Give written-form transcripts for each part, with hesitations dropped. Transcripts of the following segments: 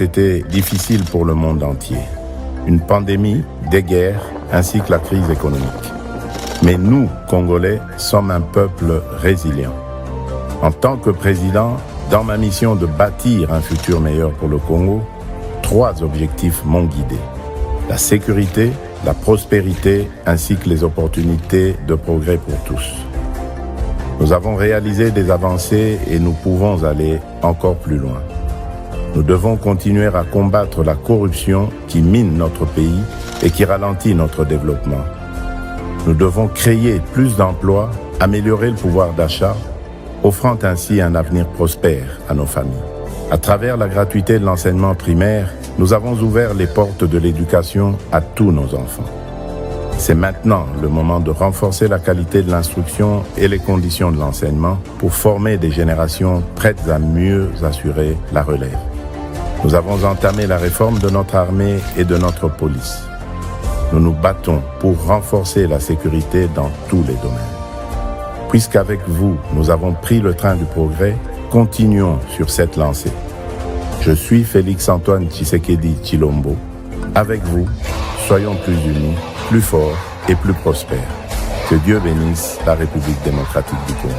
été difficiles pour le monde entier. Une pandémie, des guerres, ainsi que la crise économique. Mais nous, Congolais, sommes un peuple résilient. En tant que président, dans ma mission de bâtir un futur meilleur pour le Congo, 3 objectifs m'ont guidé. La sécurité, la prospérité, ainsi que les opportunités de progrès pour tous. Nous avons réalisé des avancées et nous pouvons aller encore plus loin. Nous devons continuer à combattre la corruption qui mine notre pays et qui ralentit notre développement. Nous devons créer plus d'emplois, améliorer le pouvoir d'achat, offrant ainsi un avenir prospère à nos familles. À travers la gratuité de l'enseignement primaire, nous avons ouvert les portes de l'éducation à tous nos enfants. C'est maintenant le moment de renforcer la qualité de l'instruction et les conditions de l'enseignement pour former des générations prêtes à mieux assurer la relève. Nous avons entamé la réforme de notre armée et de notre police. Nous nous battons pour renforcer la sécurité dans tous les domaines. Puisqu'avec vous, nous avons pris le train du progrès, continuons sur cette lancée. Je suis Félix-Antoine Tshisekedi Tshilombo. Avec vous, soyons plus unis, plus forts et plus prospères. Que Dieu bénisse la République démocratique du Congo.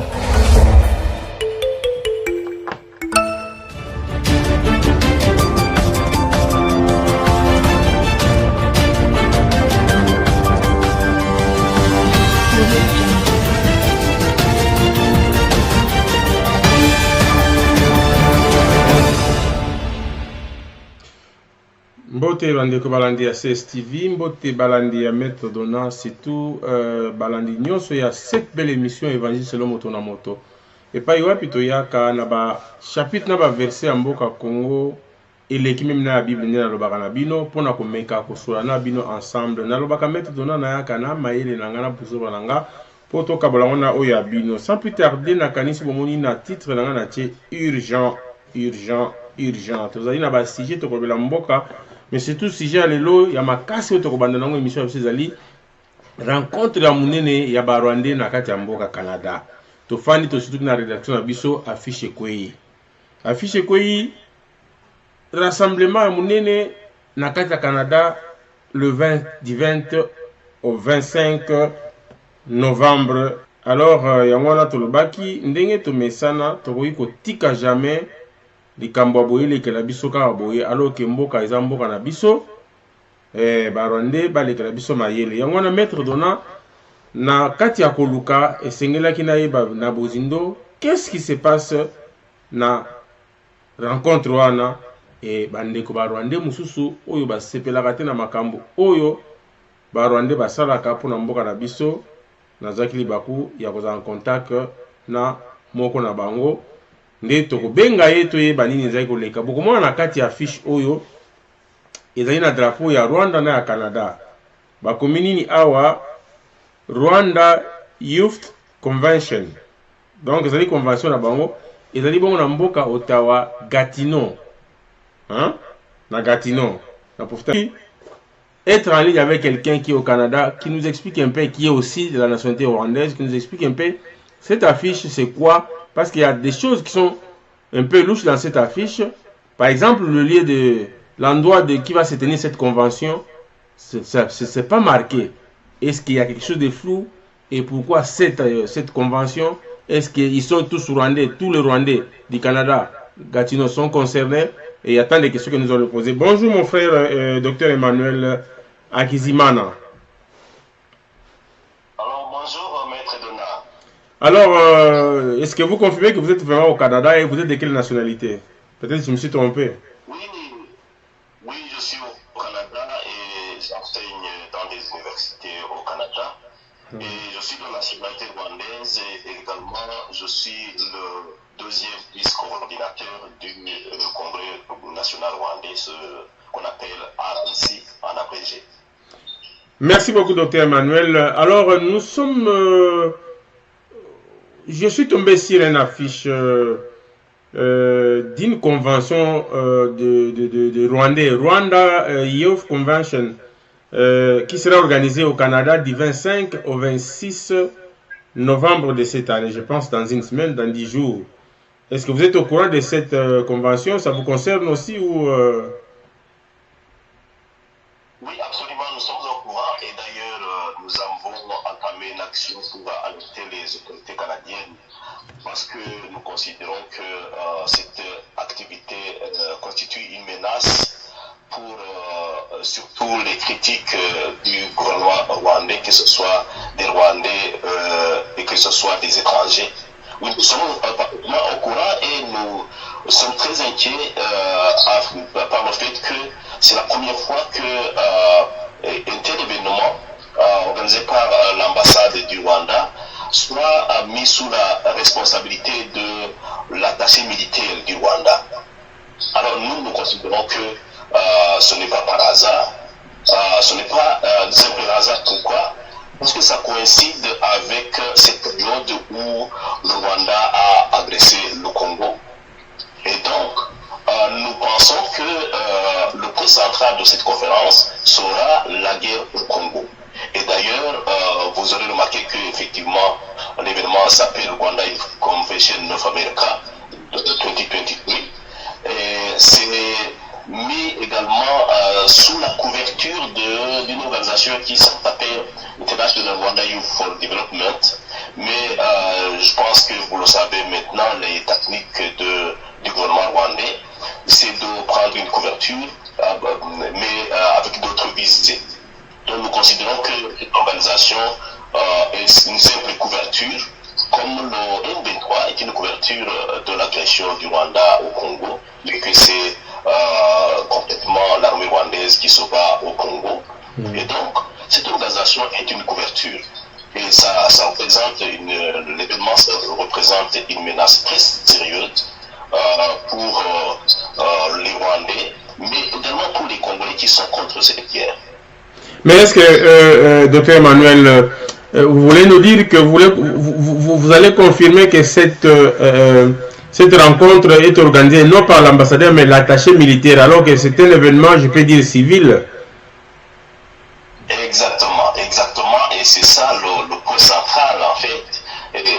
Mbote bandeko balandi ya CSTV, mbote balandi ya Maître Donald, surtout balandi nyonso ya cette belle émission Évangile selon moto na moto. Et pa wapi toyaka na ba chapitre na ba verset ya mboka Congo eleki même na Bible nde nalobaka na bino pona komeka kosola na bino ensemble. Nalobaka Maître Donald na yaka na mayele na nga na buzoba na nga po tokabola ngona oyo ya bino. Sans plus tarder nakanisi bomoni na titre na nga na tie urgent, urgent, urgent. Tozali na ba sujet tokobela mboka. Mais surtout sujet à l'élo, il y a ma casse au Tokobanda dans l'émission de Césali. Rencontre la mounene ya ba Rwandais na kati ya mboka Canada. To fani to surtout na rédaction na biso affiche kwei. Affiche kwei rassemblement ya mounene na kati ya Canada le 20 du 20 au 25 novembre. Alors yangwana to lobaki ndenge to mesana to ko tika jamais likambo boye lekela biso ka boye alors que mboka eza mboka na biso Rwandais ba lekela biso mayele yango na Maître Donald na kati ya koluka esengelaki na yeba na bozindo qu'est-ce qui se passe na rencontre wana bandeko ba Rwandais mususu oyo ba sepelaka te na makambo oyo ba Rwandais basalaka mpona mboka na biso nazaki libaku ya koza en contact na moko na bango nde tokobenga ye toyeba nini ezali koleka bokomona na kati ya fiche oyo ezali na drapeau ya Rwanda na ya Canada bakomi nini awa Rwanda Youth Convention donc ezali convention na bango ezali bongo na mboka Ottawa Gatineau na Gatineau na profiter être en ligne avec quelqu'un qui est au Canada qui nous explique un peu qui est aussi de la nationalité rwandaise qui nous explique un peu cette affiche c'est quoi. Parce qu'il y a des choses qui sont un peu louches dans cette affiche. Par exemple, le lieu de l'endroit qui va se tenir cette convention, c'est pas marqué. Est-ce qu'il y a quelque chose de flou? Et pourquoi cette convention? Est-ce qu'ils sont tous Rwandais, tous les Rwandais du Canada, Gatineau sont concernés? Et il y a tant de questions que nous allons poser. Bonjour mon frère, Dr Emmanuel Akizimana. Alors, est-ce que vous confirmez que vous êtes vraiment au Canada et vous êtes de quelle nationalité? Peut-être que je me suis trompé. Oui, je suis au Canada et j'enseigne dans des universités au Canada. Et je suis de nationalité rwandaise et également je suis le deuxième vice-coordinateur du Congrès national rwandais, ce qu'on appelle RNC en abrégé. Merci beaucoup, Dr Emmanuel. Alors, nous sommes... je suis tombé sur une affiche d'une convention de Rwandais, Rwanda Youth Convention, qui sera organisée au Canada du 25 au 26 novembre de cette année, je pense dans une semaine, dans 10 jours. Est-ce que vous êtes au courant de cette convention? Ça vous concerne aussi ou Oui, absolument, nous sommes au courant et d'ailleurs, nous avons entamé une action pour alerter les autorités canadiennes parce que nous considérons que cette activité constitue une menace pour surtout les critiques du gouvernement rwandais, que ce soit des Rwandais et que ce soit des étrangers. Oui, nous sommes parfaitement au courant et nous sommes très inquiets par le fait que c'est la première fois que un tel événement organisé par l'ambassade du Rwanda soit mis sous la responsabilité de l'attaché militaire du Rwanda. Alors nous considérons que ce n'est pas par hasard. Ce n'est pas un simple hasard. Pourquoi? Parce que ça coïncide avec cette période où le Rwanda a agressé le Congo. Et donc, nous pensons que le point central de cette conférence sera la guerre au Congo. Et d'ailleurs, vous aurez remarqué qu'effectivement, l'événement s'appelle Rwanda Convention of America de 2023. Et c'est mis également sous la couverture d'une organisation qui s'appelle International Rwanda Youth for Development. Mais je pense que vous le savez maintenant, les techniques du gouvernement rwandais, c'est de prendre une couverture, mais avec d'autres visées. Donc nous considérons que cette organisation est une simple couverture, comme le M23 est une couverture de l'agression du Rwanda au Congo, mais que c'est complètement l'armée rwandaise qui se bat au Congo. Et donc, cette organisation est une couverture. Et ça représente l'événement représente une menace très sérieuse pour les Rwandais, mais également pour les Congolais qui sont contre cette guerre. Mais est-ce que, Dr Emmanuel, vous voulez nous dire que vous allez confirmer que cette rencontre est organisée non par l'ambassadeur mais l'attaché militaire, alors que c'est un événement, je peux dire, civil? Exactement, exactement. Et c'est ça le point central en fait.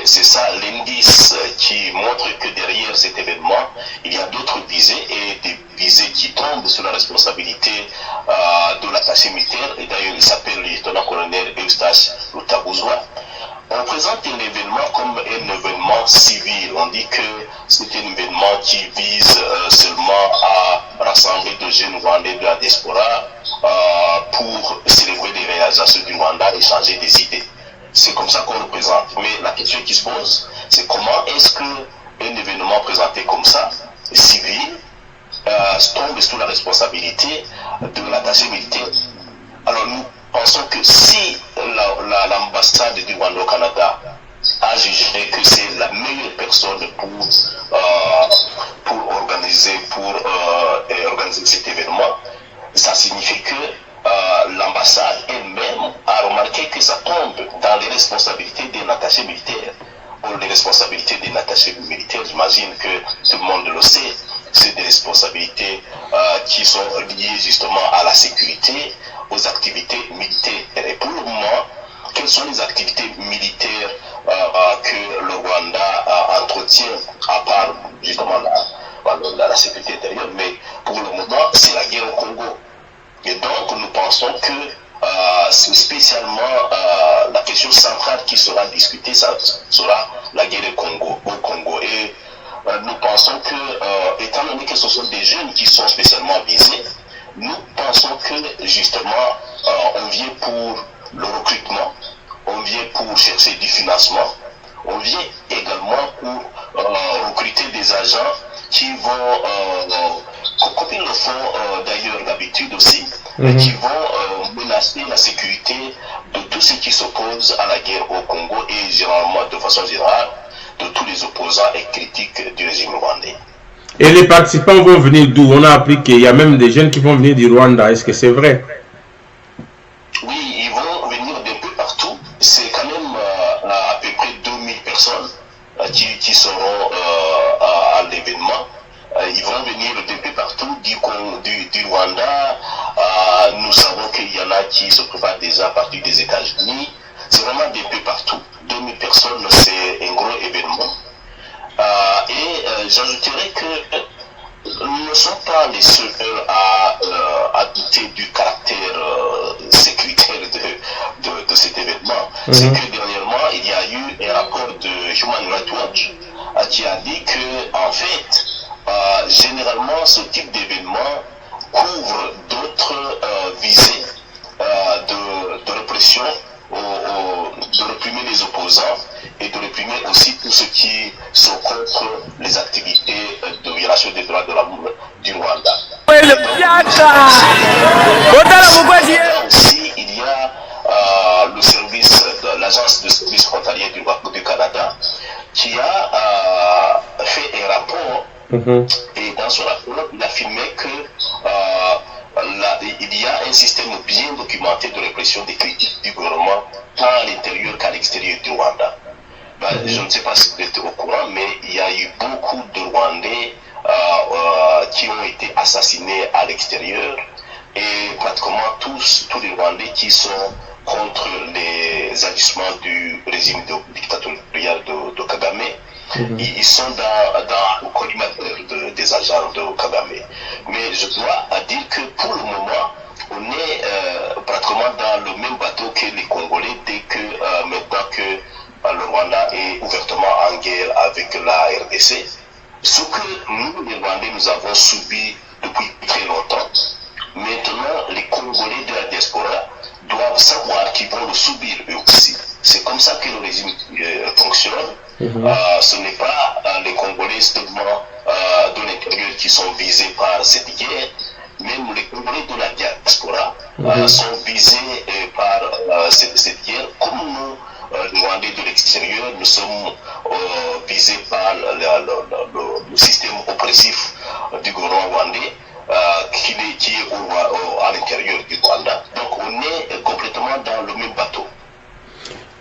C'est ça l'indice qui montre que derrière cet événement, il y a d'autres visées et des visées qui tombent sur la responsabilité de l'attaché militaire. Et d'ailleurs, il s'appelle le lieutenant-colonel Eustache Rutabuzois. On présente un événement comme un événement civil. On dit que c'est un événement qui vise seulement à rassembler de jeunes Rwandais de la diaspora pour célébrer les réalisations du Rwanda et changer des idées. C'est comme ça qu'on le présente. Mais la question qui se pose, c'est comment est-ce qu'un événement présenté comme ça, civil, tombe sous la responsabilité de l'attaché militaire. Alors nous pensons que si l'ambassade du Rwanda au Canada a jugé que c'est la meilleure personne pour organiser cet événement, ça signifie que l'ambassade elle-même a remarqué que ça tombe dans les responsabilités d'un attaché militaire. Pour les responsabilités d'un attaché militaire, j'imagine que tout le monde le sait, c'est des responsabilités qui sont liées justement à la sécurité, aux activités militaires. Et pour le moment, quelles sont les activités militaires que le Rwanda entretient, à part justement la sécurité intérieure, mais pour le moment, c'est la guerre au Congo. Et donc, nous pensons que c'est spécialement la question centrale qui sera discutée, ça sera la guerre au Congo. Et nous pensons que, étant donné que ce sont des jeunes qui sont spécialement visés, nous pensons que, justement, on vient pour le recrutement, on vient pour chercher du financement, on vient également pour recruter des agents qui vont, comme ils le font d'ailleurs d'habitude aussi, qui vont menacer la sécurité de tous ceux qui s'opposent à la guerre au Congo et généralement, de façon générale, de tous les opposants et critiques du régime rwandais. Et les participants vont venir d'où? On a appris qu'il y a même des jeunes qui vont venir du Rwanda. Est-ce que c'est vrai? Oui, ils vont venir d'un peu partout. C'est quand même à peu près 2000 personnes qui seront à l'événement. Ils vont venir d'un peu partout du Rwanda. Nous savons qu'il y en a qui se préparent déjà à partir des États-Unis. C'est vraiment d'un peu partout. 2000 personnes, c'est un gros événement. Et j'ajouterais que nous ne sommes pas les seuls à douter du caractère sécuritaire de cet événement. C'est que dernièrement, il y a eu un rapport de Human Rights Watch qui a dit que, en fait, généralement, ce type d'événement couvre d'autres visées de répression, de réprimer les opposants et de réprimer aussi tous ceux qui sont contre les activités de violation des droits de l'homme du Rwanda. Aussi, il y a le service, l'agence de service frontalier du Canada qui a fait un rapport et dans ce rapport, il a affirmé que il y a un système bien documenté de répression des critiques du gouvernement tant à l'intérieur qu'à l'extérieur du Rwanda. Je ne sais pas si vous êtes au courant, mais il y a eu beaucoup de Rwandais qui ont été assassinés à l'extérieur et pratiquement tous les Rwandais qui sont contre les agissements du régime dictatorial de Kagame. Ils sont dans le collimateur des agents de Kagame. Mais je dois dire que pour le moment, on est pratiquement dans le même bateau que les Congolais dès que maintenant que le Rwanda est ouvertement en guerre avec la RDC. Ce que nous, les Rwandais, nous avons subi depuis très longtemps. Maintenant, les Congolais de la diaspora doivent savoir qu'ils vont le subir eux aussi. C'est comme ça que le régime fonctionne. Ce n'est pas les Congolais seulement de l'intérieur qui sont visés par cette guerre. Même les Congolais de la diaspora sont visés par cette guerre. Comme nous, les Rwandais de l'extérieur, nous sommes visés par le système oppressif du gouvernement rwandais qui est à l'intérieur du Rwanda. Donc on est complètement dans le même bateau.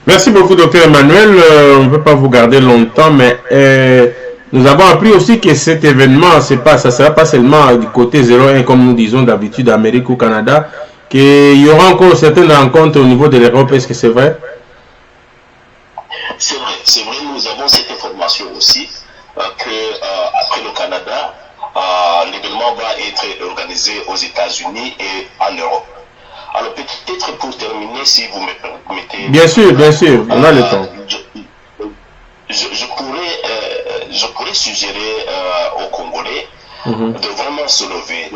Merci beaucoup, docteur Emmanuel. On ne peut pas vous garder longtemps, mais nous avons appris aussi que cet événement, ça ne sera pas seulement du côté 01, comme nous disons d'habitude, Amérique ou Canada, qu'il y aura encore certaines rencontres au niveau de l'Europe. Est-ce que c'est vrai? C'est vrai, nous avons cette information aussi, qu'après le Canada, l'événement va être organisé aux États-Unis et en Europe. Alors peut-être pour terminer, si vous me permettez... Bien sûr, on a le temps. Je pourrais suggérer aux Congolais de vraiment se lever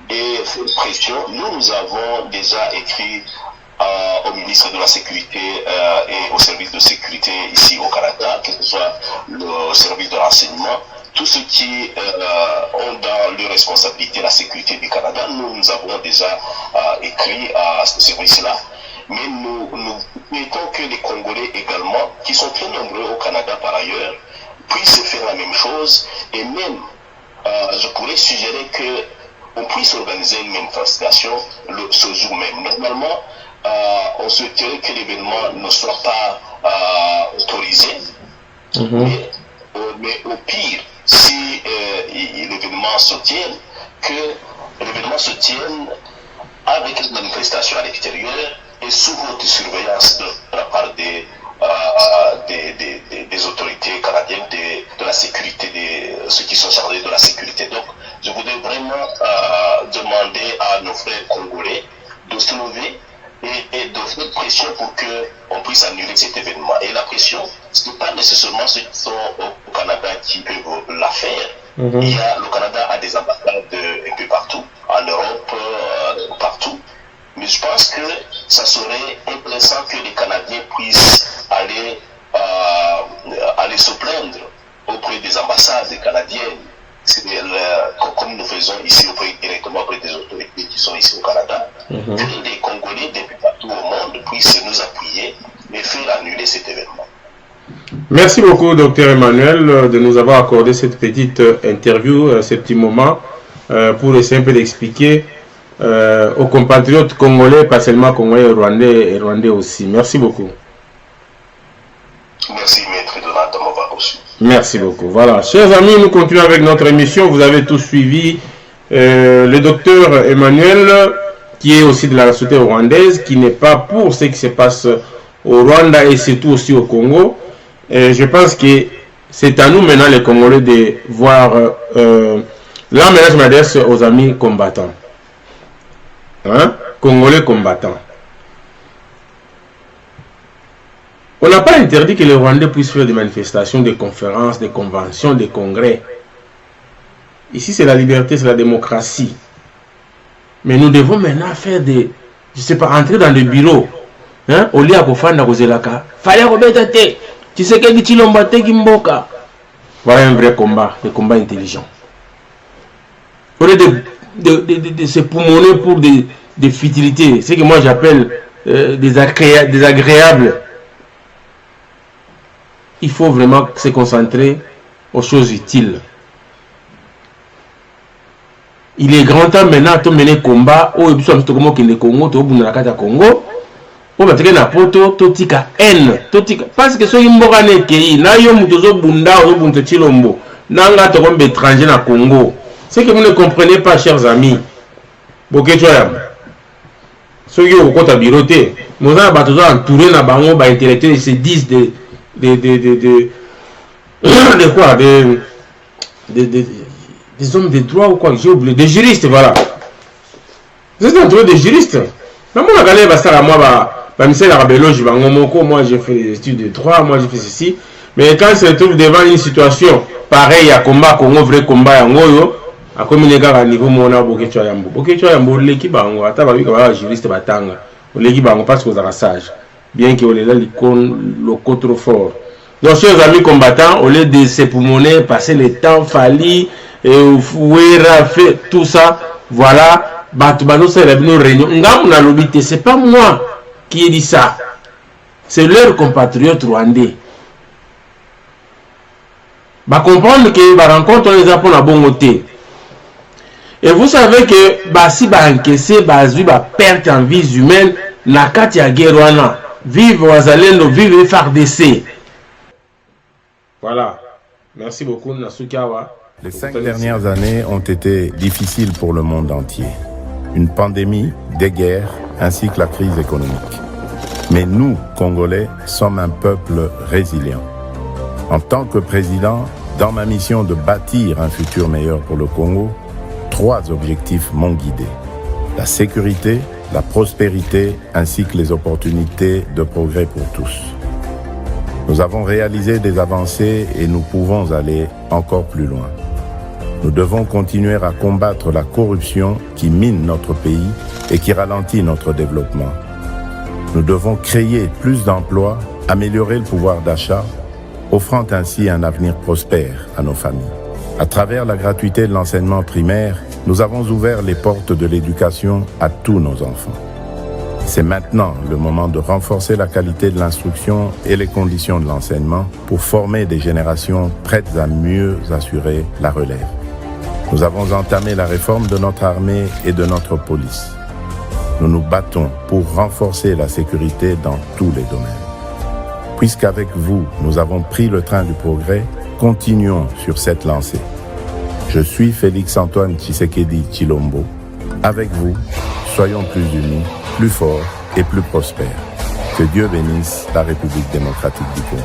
et faire pression. Nous avons déjà écrit au ministre de la Sécurité et au service de sécurité ici au Canada, que ce soit le service de renseignement, tous ceux qui ont dans leur responsabilité la sécurité du Canada. Nous avons déjà écrit à ce service-là. Mais nous mettons que les Congolais également, qui sont très nombreux au Canada par ailleurs, puissent faire la même chose. Et même, je pourrais suggérer qu'on puisse organiser une manifestation ce jour même. Normalement, on souhaiterait que l'événement ne soit pas autorisé. Mais au pire, si l'événement se tienne, que l'événement se tienne avec une manifestation à l'extérieur et sous haute surveillance de la part des autorités canadiennes de la sécurité, ceux qui sont chargés de la sécurité. Donc, je voudrais vraiment demander à nos frères congolais de se lever et de faire pression pour qu'on puisse annuler cet événement. Et la pression, ce n'est pas nécessairement ceux qui sont au Canada qui peuvent la faire. Le Canada a des ambassades un peu partout, en Europe, partout. Mais je pense que ça serait intéressant que les Canadiens puissent aller se plaindre auprès des ambassades canadiennes, comme nous faisons ici directement auprès des autorités qui sont ici au Canada, que les Congolais depuis partout au monde puissent nous appuyer et faire annuler cet événement. Merci beaucoup, docteur Emmanuel, de nous avoir accordé cette petite interview, ce petit moment, pour essayer un peu d'expliquer aux compatriotes congolais, pas seulement congolais et rwandais aussi. Merci beaucoup. Merci, maître Donald, de m'avoir reçu. Merci beaucoup. Voilà, chers amis, nous continuons avec notre émission. Vous avez tous suivi le docteur Emmanuel, qui est aussi de la société rwandaise, qui n'est pas pour ce qui se passe au Rwanda et surtout aussi au Congo. Et je pense que c'est à nous maintenant les Congolais de voir... là maintenant je m'adresse aux amis combattants. Hein? Congolais combattants. On n'a pas interdit que les Rwandais puissent faire des manifestations, des conférences, des conventions, des congrès. Ici, c'est la liberté, c'est la démocratie. Mais nous devons maintenant faire des... Je ne sais pas, entrer dans des bureaux. Hein? Au lieu de faire des zelaka. Fallait remettre tes. Tu sais que tu l'as Kimboka. Voilà un vrai combat, un combat intelligent. Au lieu de se poumonner pour des futilités, ce que moi j'appelle désagréables. Il faut vraiment se concentrer aux choses utiles. Il est grand temps maintenant de mener combat au Congo, Congo, pour mettre na poto totika haine, totika parce que so yimboka ne kei na yo mutozo bunda o bunto chilombo nanga to comme étranger na Congo. C'est que vous ne comprenez pas, chers amis. Bokechoyam. So yo kota biroté, moza batozo entouré na bango ba intellectuels, ils se disent de quoi, des hommes de droit ou quoi, j'ai oublié, des juristes, voilà. Vous êtes entouré de juristes. Moi, moi j'ai fait des études de droit, moi j'ai fait ceci. Mais quand on se retrouve devant une situation pareille à combat, Congo, vrai combat, à Ngoyo, à communiquer à niveau mon Bokecho Yambo. Bokecho Yambo, l'équipe Bango, à tabac, juriste Batanga, l'équipe Bango, parce que vous avez sage. Bien que là, le côte trop fort. Donc, chers amis combattants, au lieu de se poumonner, passer le temps, Fali, Fouera, fait tout ça, voilà, Batubano, c'est la réunion. C'est pas moi qui ai dit ça. C'est leur compatriote rwandais. Bah, comprendre que la rencontre, on les a pour la bonne côté. Et vous savez que, bah, si bah, encaisser, bah, perte en vie humaine, na kati ya guerre, vive Wazalendo, vive FARDC. Voilà. Merci beaucoup, Nasukawa. Les 5 dernières années ont été difficiles pour le monde entier. Une pandémie, des guerres, ainsi que la crise économique. Mais nous, Congolais, sommes un peuple résilient. En tant que président, dans ma mission de bâtir un futur meilleur pour le Congo, 3 objectifs m'ont guidé. La sécurité, la prospérité, ainsi que les opportunités de progrès pour tous. Nous avons réalisé des avancées et nous pouvons aller encore plus loin. Nous devons continuer à combattre la corruption qui mine notre pays et qui ralentit notre développement. Nous devons créer plus d'emplois, améliorer le pouvoir d'achat, offrant ainsi un avenir prospère à nos familles. À travers la gratuité de l'enseignement primaire, nous avons ouvert les portes de l'éducation à tous nos enfants. C'est maintenant le moment de renforcer la qualité de l'instruction et les conditions de l'enseignement pour former des générations prêtes à mieux assurer la relève. Nous avons entamé la réforme de notre armée et de notre police. Nous nous battons pour renforcer la sécurité dans tous les domaines. Puisqu'avec vous, nous avons pris le train du progrès, continuons sur cette lancée. Je suis Félix-Antoine Tshisekedi Tshilombo. Avec vous, soyons plus unis, plus forts et plus prospères. Que Dieu bénisse la République démocratique du Congo.